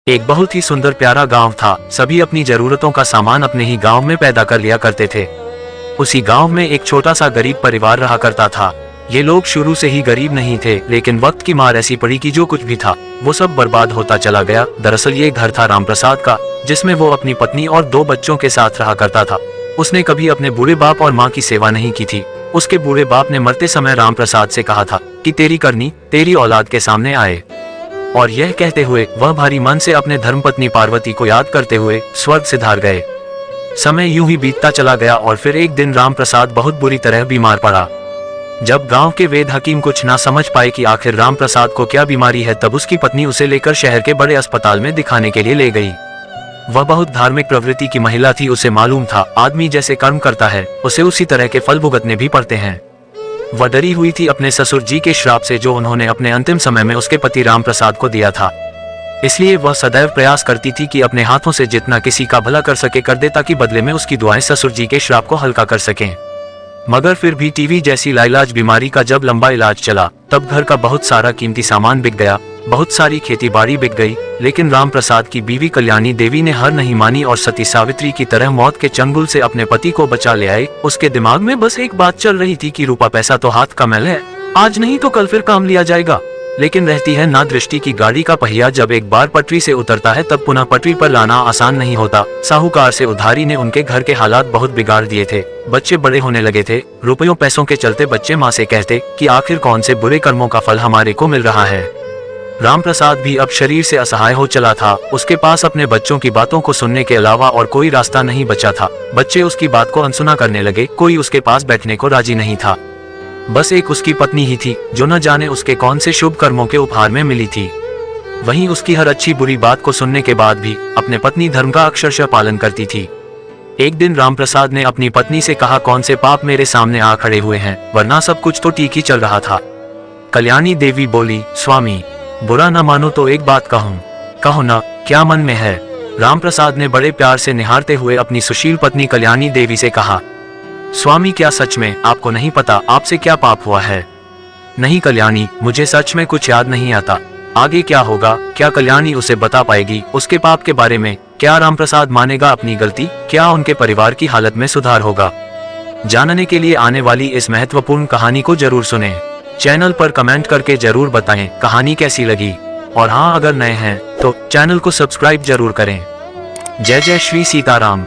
एक बहुत ही सुंदर प्यारा गांव था। सभी अपनी जरूरतों का सामान अपने ही गांव में पैदा कर लिया करते थे। उसी गांव में एक छोटा सा गरीब परिवार रहा करता था। ये लोग शुरू से ही गरीब नहीं थे, लेकिन वक्त की मार ऐसी पड़ी कि जो कुछ भी था वो सब बर्बाद होता चला गया। दरअसल ये घर था रामप्रसाद का, जिसमें वो अपनी पत्नी और 2 बच्चों के साथ रहा करता था। उसने कभी अपने बूढ़े बाप और माँ की सेवा नहीं की थी। उसके बूढ़े बाप ने मरते समय रामप्रसाद से कहा था कि तेरी करनी तेरी औलाद के सामने आए, और यह कहते हुए वह भारी मन से अपने धर्मपत्नी पार्वती को याद करते हुए स्वर्ग सिधार गए। समय यूं ही बीतता चला गया और फिर एक दिन रामप्रसाद बहुत बुरी तरह बीमार पड़ा। जब गांव के वेद हकीम कुछ ना समझ पाए कि आखिर रामप्रसाद को क्या बीमारी है, तब उसकी पत्नी उसे लेकर शहर के बड़े अस्पताल में दिखाने के लिए ले गई। वह बहुत धार्मिक प्रवृत्ति की महिला थी। उसे मालूम था आदमी जैसे कर्म करता है उसे उसी तरह के फल भुगतने भी पड़ते हैं। वह डरी हुई थी अपने ससुर जी के श्राप से, जो उन्होंने अपने अंतिम समय में उसके पति रामप्रसाद को दिया था। इसलिए वह सदैव प्रयास करती थी कि अपने हाथों से जितना किसी का भला कर सके कर दे, ताकि बदले में उसकी दुआएं ससुर जी के श्राप को हल्का कर सकें। मगर फिर भी टीवी जैसी लाइलाज बीमारी का जब लंबा इलाज चला, तब घर का बहुत सारा कीमती सामान बिक गया, बहुत सारी खेती बाड़ी बिक गई। लेकिन रामप्रसाद की बीवी कल्याणी देवी ने हार नहीं मानी और सती सावित्री की तरह मौत के चंगुल से अपने पति को बचा ले आई। उसके दिमाग में बस एक बात चल रही थी कि रूपा पैसा तो हाथ का मैल है, आज नहीं तो कल फिर काम लिया जाएगा। लेकिन रहती है ना दृष्टि की गाड़ी का पहिया, जब एक बार पटरी से उतरता है तब पुनः पटरी पर लाना आसान नहीं होता। साहूकार से उधारी ने उनके घर के हालात बहुत बिगाड़ दिए थे। बच्चे बड़े होने लगे थे। रुपयों पैसों के चलते बच्चे माँ से कहते कि आखिर कौन से बुरे कर्मों का फल हमारे को मिल रहा है। रामप्रसाद भी अब शरीर से असहाय हो चला था। उसके पास अपने बच्चों की बातों को सुनने के अलावा और कोई रास्ता नहीं बचा था। बच्चे उसकी बात को अनसुना करने लगे। कोई उसके पास बैठने को राजी नहीं था। बस एक उसकी पत्नी ही थी, जो न जाने उसके कौन से शुभ कर्मों के उपहार में मिली थी। वहीं उसकी हर अच्छी बुरी बात को सुनने के बाद भी अपने पत्नी धर्म का अक्षरशः पालन करती थी। एक दिन रामप्रसाद ने अपनी पत्नी से कहा, कौन से पाप मेरे सामने आ खड़े हुए हैं, वरना सब कुछ तो ठीक ही चल रहा था। कल्याणी देवी बोली, स्वामी बुरा न मानो तो एक बात कहूँ, कहो न, क्या मन में है। रामप्रसाद ने बड़े प्यार से निहारते हुए अपनी सुशील पत्नी कल्याणी देवी से कहा, स्वामी क्या सच में आपको नहीं पता आपसे क्या पाप हुआ है? नहीं कल्याणी, मुझे सच में कुछ याद नहीं आता। आगे क्या होगा क्या कल्याणी उसे बता पाएगी उसके पाप के बारे में? क्या रामप्रसाद मानेगा अपनी गलती? क्या उनके परिवार की हालत में सुधार होगा? जानने के लिए आने वाली इस महत्वपूर्ण कहानी को जरूर सुनें। चैनल पर कमेंट करके जरूर बताएं कहानी कैसी लगी, और हाँ, अगर नए हैं तो चैनल को सब्सक्राइब जरूर करें। जय जय श्री सीताराम।